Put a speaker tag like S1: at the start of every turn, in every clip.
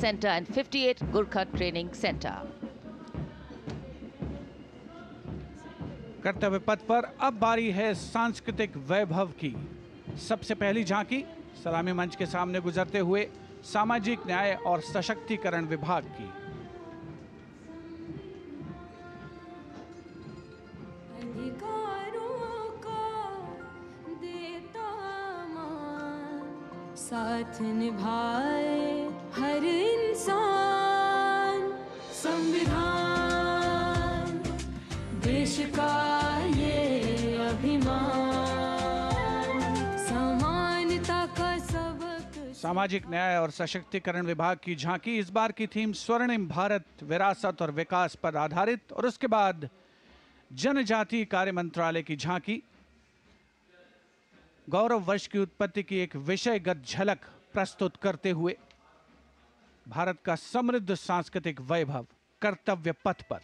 S1: Center and 58 Gurkha Training Center.
S2: कर्तव्य पथ पर अब बारी है सांस्कृतिक वैभव की। सबसे पहली झांकी सलामी मंच के सामने गुजरते हुए सामाजिक न्याय और सशक्तिकरण विभाग की।
S3: साथ निभाए हर इंसान, संविधान देश का ये अभिमान, समानता का सबक।
S2: सामाजिक न्याय और सशक्तिकरण विभाग की झांकी इस बार की थीम स्वर्णिम भारत, विरासत और विकास पर आधारित, और उसके बाद जनजातीय कार्य मंत्रालय की झांकी गौरव वर्ष की उत्पत्ति की एक विषयगत झलक प्रस्तुत करते हुए भारत का समृद्ध सांस्कृतिक वैभव कर्तव्य पथ पर।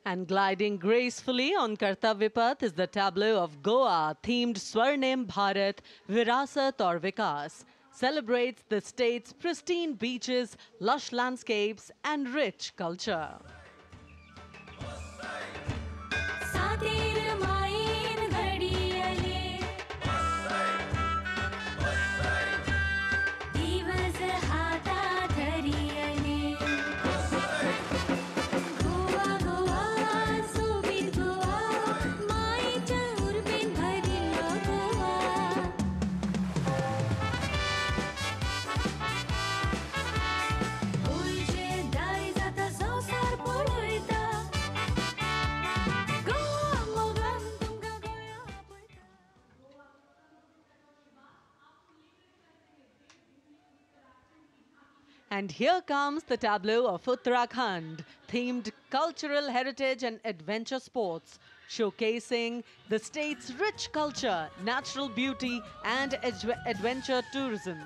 S4: And gliding gracefully on Kartavya Path is the tableau of Goa, themed Swarnim Bharat, Virasat aur Vikas. Celebrates the state's pristine beaches, lush landscapes and rich culture. And here comes the tableau of Uttarakhand, themed cultural heritage and adventure sports, showcasing the state's rich culture, natural beauty, and adventure tourism.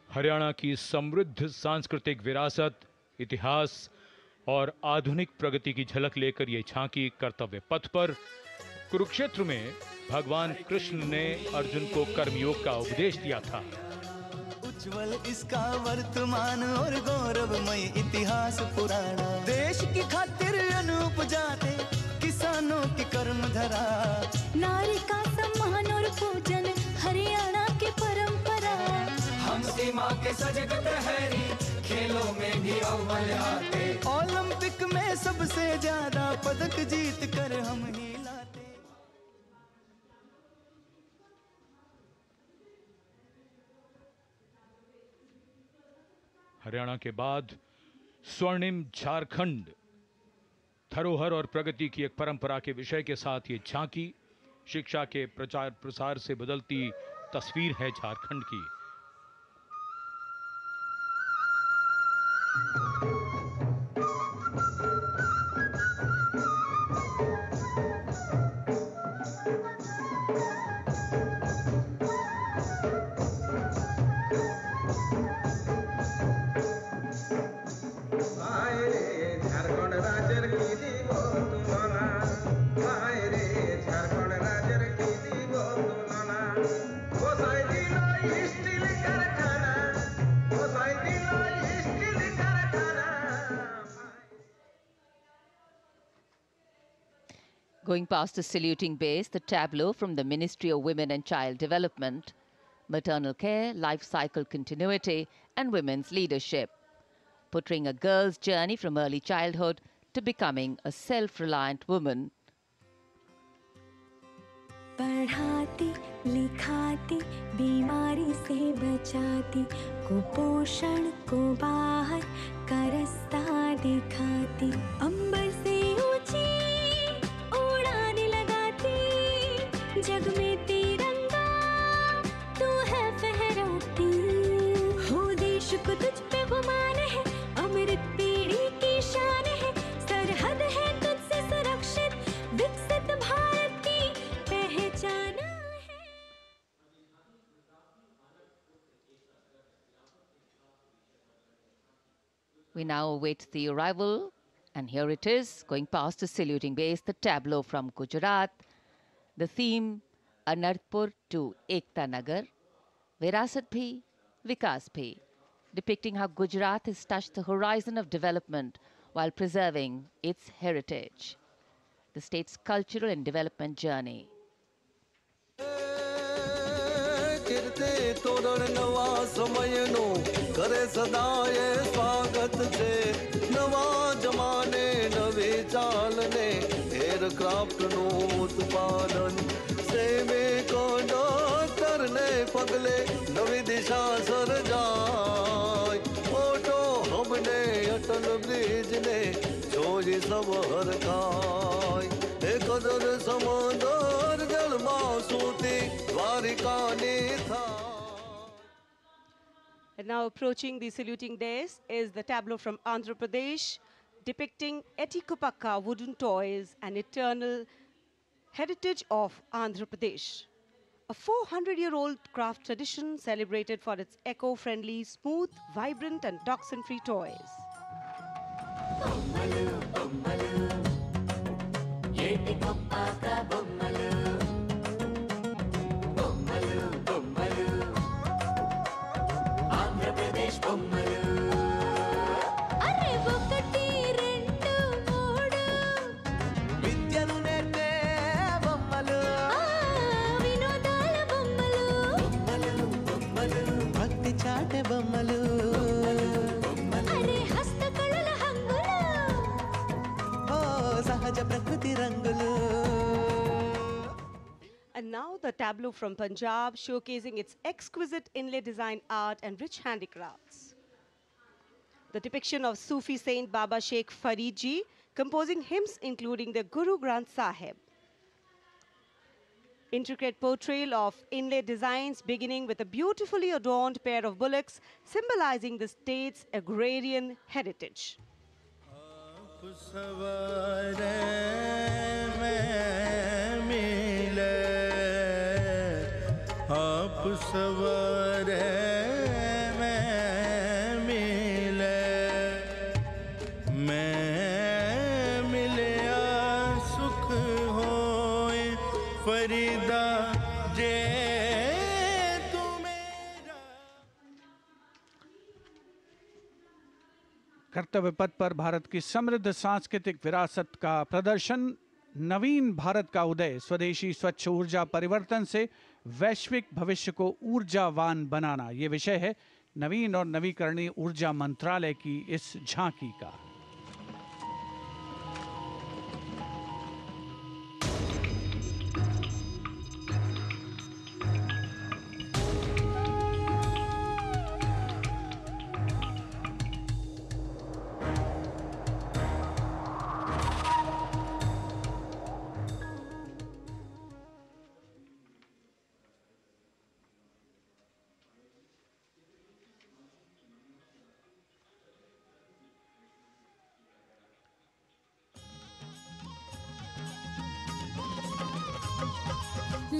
S5: Haryana की समृद्ध सांस्कृतिक विरासत, इतिहास और आधुनिक प्रगति की झलक लेकर ये झांकी कर्तव्य पथ पर। कुरुक्षेत्र में भगवान कृष्ण ने अर्जुन को कर्मयोग का उपदेश दिया था।
S6: उज्जवल इसका वर्तमान और गौरवमय इतिहास पुराना, देश की खातिर अनूप जाते किसानों की कर्म धरा,
S3: नारी का सम्मान और पूजन हरियाणा की परंपरा।
S6: हम सीमा के सजग प्रहरी, खेलों में भी अव्वल आते, ओलंपिक में सबसे ज्यादा पदक जीत कर हम ही लाते।
S5: हरियाणा के बाद स्वर्णिम झारखंड, धरोहर और प्रगति की एक परंपरा के विषय के साथ ये झांकी शिक्षा के प्रचार प्रसार से बदलती तस्वीर है झारखंड की।
S7: Steel
S1: Going past the saluting base, the tableau from the Ministry of Women and Child Development, maternal care, life cycle continuity, and women's leadership, portraying a girl's journey from early childhood to becoming a self-reliant woman.
S3: पढ़ाती लिखाती बीमारी से बचाती कुपोषण को बाहर का रास्ता दिखाती अंबर से ऊंची उड़ान लगाती जग में तिरंगा तू है फहराती हो देश को तुझ पे गुमान है अमृत पीढ़ी की शान है सरहद है तुझसे सुरक्षित विकसित भारत की पहचान है।
S1: We now await the arrival, and here it is, going past the saluting base, the tableau from Gujarat. The theme, Anarpur to Ekta Nagar, Virasat Bhi, Vikas Bhi, depicting how Gujarat has touched the horizon of development while preserving its heritage. The state's cultural and development journey.
S7: कीर्ति तोरण नवा समयनो करे सदाए स्वागत छे नवा जमाने नवी चालने aircraft no उत्पादन सैनिको डॉक्टर ने पगले नवी दिशा सर्जाय ओटो हमने अटल ब्रिज ने जोई सब हरकाय कदर समंदर जल मासूती Dwarika Neetha.
S4: And now approaching the saluting dais is the tableau from Andhra Pradesh, depicting Etikopakka wooden toys, an eternal heritage of Andhra Pradesh. A 400-year-old craft tradition celebrated for its eco-friendly, smooth, vibrant and toxin-free toys.
S3: अरे ఒకటి రెండు మూడు
S7: విద్యను నేర్పే బొమ్మలు
S3: వినోదాల బొమ్మలు
S7: భక్తి చాటే బొమ్మలు
S3: అరే హస్తకళల హంగులు
S7: ఓ సహజ ప్రకృతి రంగులు.
S4: And now the tableau from Punjab, showcasing its exquisite inlay design art and rich handicrafts. The depiction of Sufi saint Baba Sheikh Farid Ji, composing hymns including the Guru Granth Sahib. Intricate portrayal of inlay designs beginning with a beautifully adorned pair of bullocks, symbolizing the state's agrarian heritage.
S7: आप सवारे मैं मिले सुख होए फरीदा जे तू मेरा.
S2: कर्तव्य पथ पर भारत की समृद्ध सांस्कृतिक विरासत का प्रदर्शन, नवीन भारत का उदय, स्वदेशी स्वच्छ ऊर्जा परिवर्तन से वैश्विक भविष्य को ऊर्जावान बनाना, ये विषय है नवीन और नवीकरणीय ऊर्जा मंत्रालय की इस झांकी का.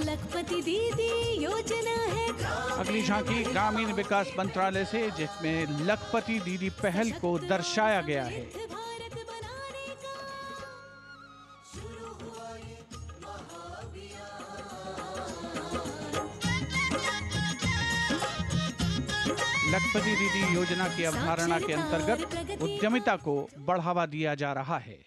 S3: लखपति दीदी योजना है
S2: अगली झांकी ग्रामीण विकास मंत्रालय से, जिसमें लखपति दीदी पहल को दर्शाया गया है.
S3: भारत बनाने का शुरू हुआ ये
S2: लखपति दीदी योजना की अवधारणा के अंतर्गत उद्यमिता को बढ़ावा दिया जा रहा है.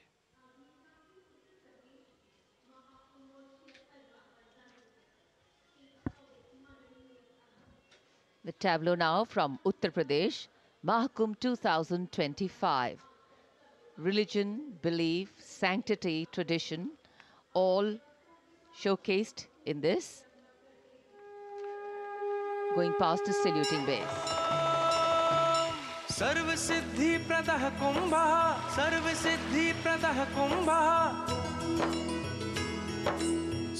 S1: The tableau now from Uttar Pradesh, Mahakumbh 2025. Religion, belief, sanctity, tradition, all showcased in this. Going past the saluting base.
S6: सर्व सिद्धि प्रदः कुंभः, सर्व सिद्धि प्रदः कुंभः,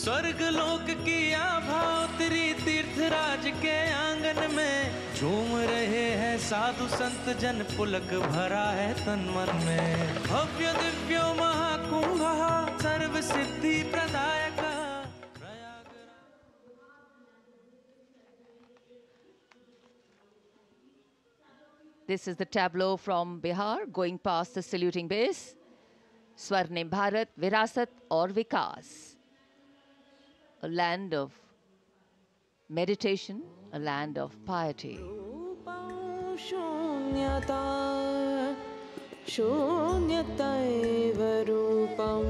S6: स्वर्ग लोक की आभा उतरी तीर्थराज के आंगन में, झूम रहे हैं साधु संत जन, पुलक भरा है तन मन में। भव्य दिव्यो महाकुंभः, सर्व सिद्धि प्रदायकः।
S1: This is the tableau from Bihar going past the saluting base. Swarnim Bharat, Virasat aur Vikas. A land of meditation, a land of piety.
S8: शून्यता शून्यतैव रूपं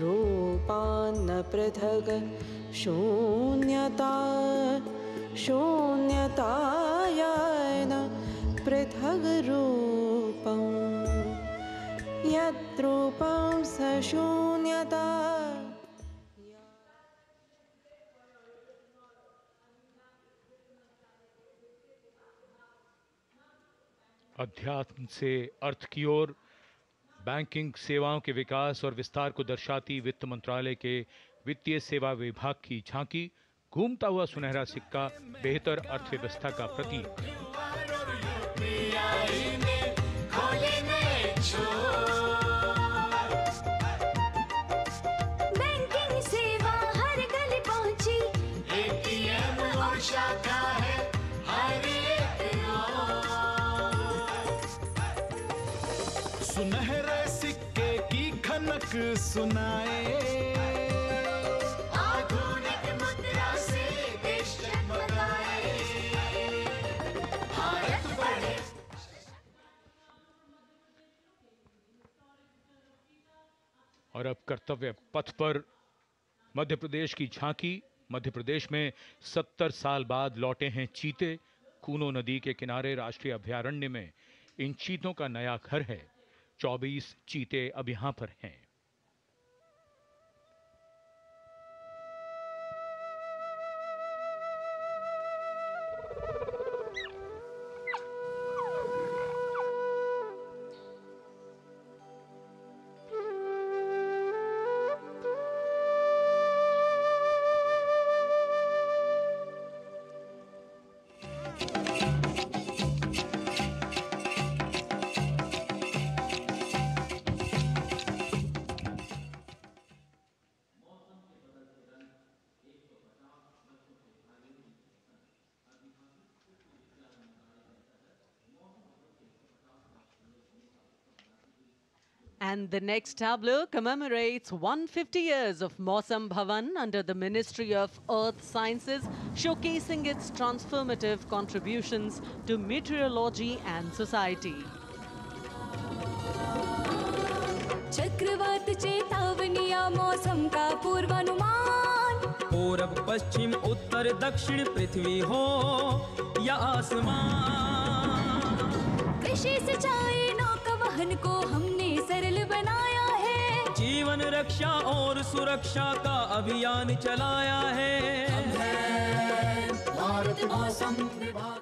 S8: रूपान्न पृथग् शून्यता शून्यतायन पृथग् रूपं यद्रूपं स शून्यता।
S5: अध्यात्म से अर्थ की ओर, बैंकिंग सेवाओं के विकास और विस्तार को दर्शाती वित्त मंत्रालय के वित्तीय सेवा विभाग की झांकी, घूमता हुआ सुनहरा सिक्का, बेहतर अर्थव्यवस्था का प्रतीक।
S3: बैंकिंग सेवा हर गली पहुंची, एटीएम और शाखा है हर एक ओर।
S7: सुनहरे सिक्के की खनक सुनाए,
S3: आधुनिक मुद्रा से देश जगमगाए, भारत बढ़े।
S5: और अब कर्तव्य पथ पर मध्य प्रदेश की झांकी। मध्य प्रदेश में 70 साल बाद लौटे हैं चीते। कूनो नदी के किनारे राष्ट्रीय अभयारण्य में इन चीतों का नया घर है। 24 चीते अब यहां पर हैं।
S4: And the next tableau commemorates 150 years of Mausam Bhavan under the Ministry of Earth Sciences, showcasing its transformative contributions to meteorology and society.
S3: चक्रवात चेतावनिया मौसम का पूर्वानुमान,
S9: पूरब पश्चिम उत्तर दक्षिण पृथ्वी हो या आसमान,
S3: कृषि सिंचाई नौका वहन को हमने सरल बनाया है,
S9: जीवन रक्षा और सुरक्षा का अभियान चलाया है।
S3: भारत मौसम विभाग।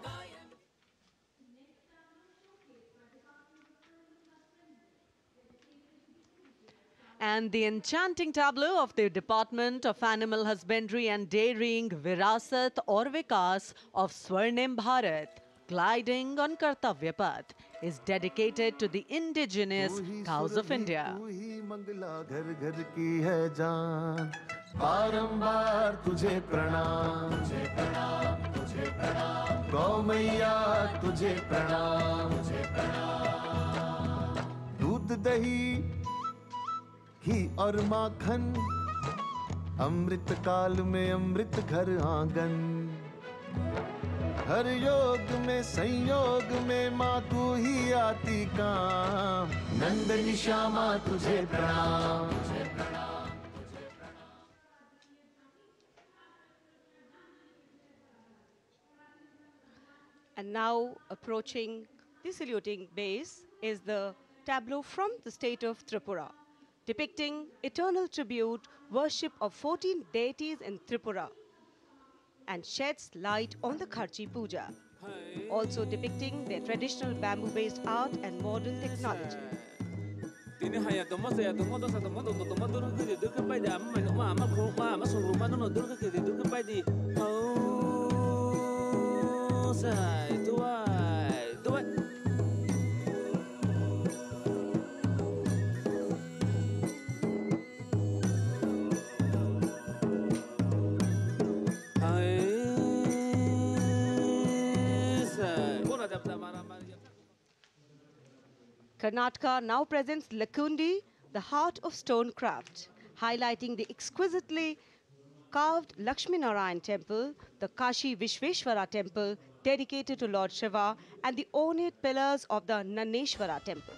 S4: And the enchanting tableau of the Department of Animal Husbandry and Dairying, Virasat aur Vikas of Swarnim Bharat, gliding on Kartavya Path, is dedicated to the indigenous cows of India.
S6: तू ही मंगला घर घर की है जान, बारंबार तुझे प्रणाम, तुझे प्रणाम, तुझे प्रणाम, गौ मैया तुझे प्रणाम, तुझे प्रणाम। दूध दही घी और माखन, अमृत काल में अमृत घर आंगन, हर योग में संयोग में माँ तू ही आती काम, नंदनी श्यामा तुझे प्रणाम, तुझे प्रणाम, तुझे प्रणाम।
S10: And now approaching the saluting base is the tableau from the state of Tripura, depicting eternal tribute worship of 14 deities in Tripura and sheds light on the Kharchi Puja, also depicting their traditional bamboo-based art and modern technology.
S9: Tini haya tomo saya tomo dosa tomo tomo tomo dulu ke dulu ke pai di ama mai ma ama kro ma ama sungguh ma nono dulu ke dulu ke pai di oh sai tuai tuai hai sai bola jab mara mara
S10: Karnataka now presents Lakundi, the heart of stone craft, highlighting the exquisitely carved Lakshmi Narayan temple, the Kashi Vishveshwara temple dedicated to Lord Shiva, and the ornate pillars of the Naneshwara temple.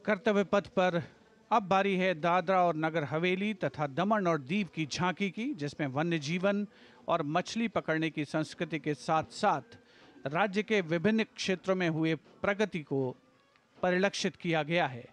S2: कर्तव्य पथ पर अब बारी है दादरा और नगर हवेली तथा दमन और दीव की झांकी की, जिसमें वन्य जीवन और मछली पकड़ने की संस्कृति के साथ साथ राज्य के विभिन्न क्षेत्रों में हुए प्रगति को परिलक्षित किया गया है।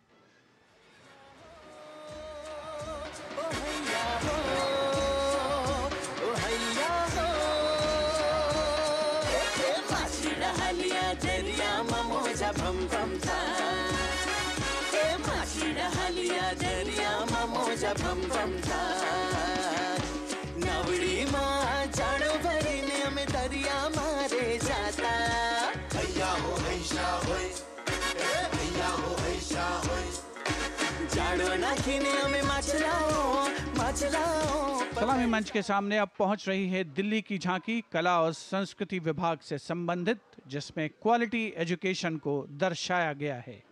S2: सलामी मंच के सामने अब पहुंच रही है दिल्ली की झांकी कला और संस्कृति विभाग से संबंधित, जिसमें क्वालिटी एजुकेशन को दर्शाया गया है।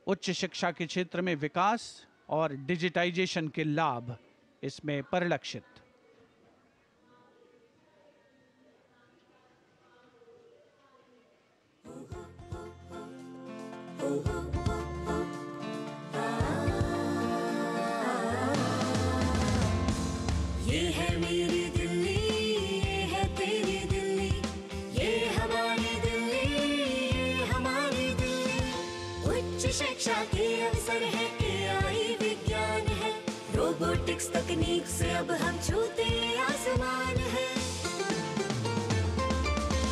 S2: उच्च शिक्षा के क्षेत्र में विकास और डिजिटाइजेशन के लाभ इसमें परिलक्षित।
S3: ये है मेरी दिल्ली, ये है तेरी दिल्ली, ये हमारी दिल्ली, ये हमारी दिल्ली। उच्च शिक्षा के अवसर है, AI विज्ञान है, रोबोटिक्स तकनीक से अब हम छूते आसमान है।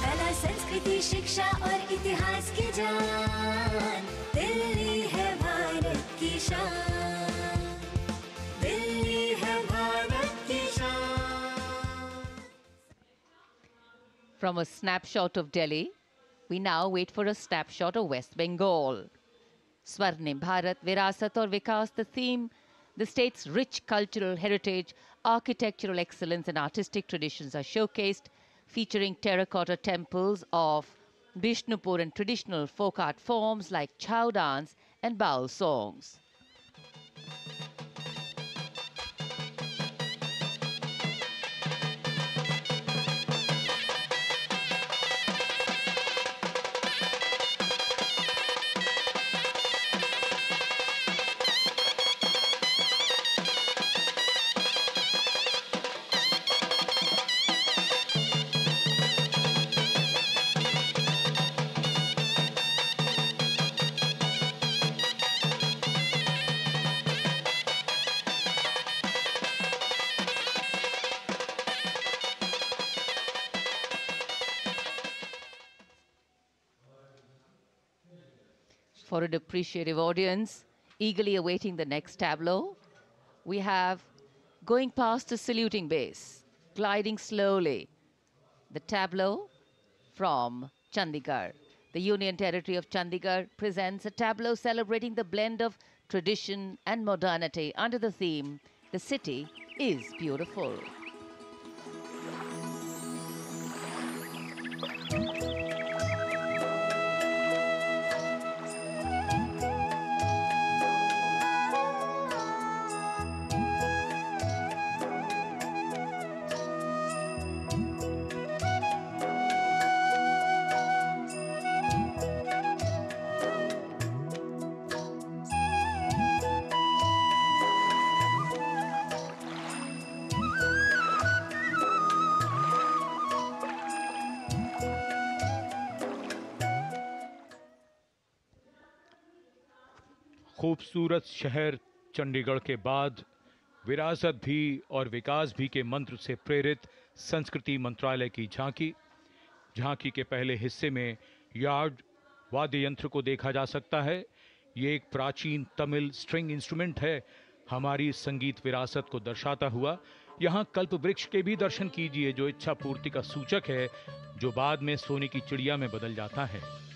S3: कला संस्कृति शिक्षा और इतिहास की जान, दिल्ली है भारत की शान, दिल्ली है भारत की शान।
S1: From a snapshot of Delhi, we now wait for a snapshot of West Bengal. Swarnim Bharat, Virasat aur Vikas, the theme, the state's rich cultural heritage, architectural excellence and artistic traditions are showcased, featuring terracotta temples of Bishnupur and traditional folk art forms like chow dance and baul songs. For an appreciative audience, eagerly awaiting the next tableau, we have going past the saluting base, gliding slowly, the tableau from Chandigarh. The Union Territory of Chandigarh presents a tableau celebrating the blend of tradition and modernity under the theme, "The City is Beautiful."
S5: खूबसूरत शहर चंडीगढ़ के बाद विरासत भी और विकास भी के मंत्र से प्रेरित संस्कृति मंत्रालय की झांकी के पहले हिस्से में यार्ड वाद्य यंत्र को देखा जा सकता है। ये एक प्राचीन तमिल स्ट्रिंग इंस्ट्रूमेंट है, हमारी संगीत विरासत को दर्शाता हुआ। यहाँ कल्प वृक्ष के भी दर्शन कीजिए, जो इच्छा पूर्ति का सूचक है, जो बाद में सोने की चिड़िया में बदल जाता है।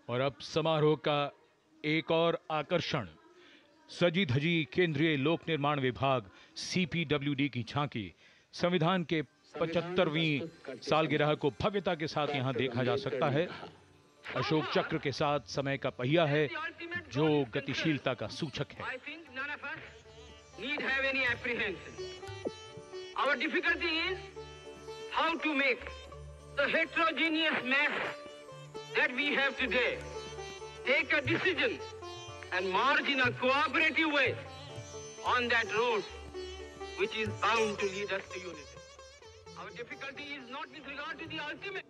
S5: और अब समारोह का एक और आकर्षण, सजी धजी केंद्रीय लोक निर्माण विभाग CPWD की झांकी। संविधान के 75वीं सालगिरह को भव्यता के साथ यहां देखा जा सकता है। अशोक चक्र के साथ समय का पहिया है, जो गतिशीलता का सूचक है।
S11: Our difficulty is how to make the heterogeneous mass that we have today take a decision and march in a cooperative way on that road which is bound to lead us to unity. Our difficulty is not with regard to the ultimate.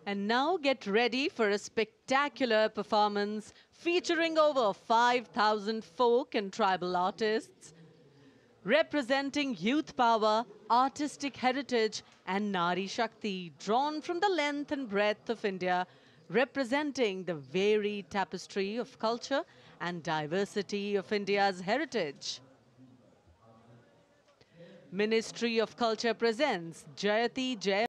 S4: And now get ready for a spectacular performance featuring over 5,000 folk and tribal artists, representing youth power, artistic heritage and Nari Shakti, drawn from the length and breadth of India, representing the varied tapestry of culture and diversity of India's heritage. Ministry of Culture presents Jayati Jay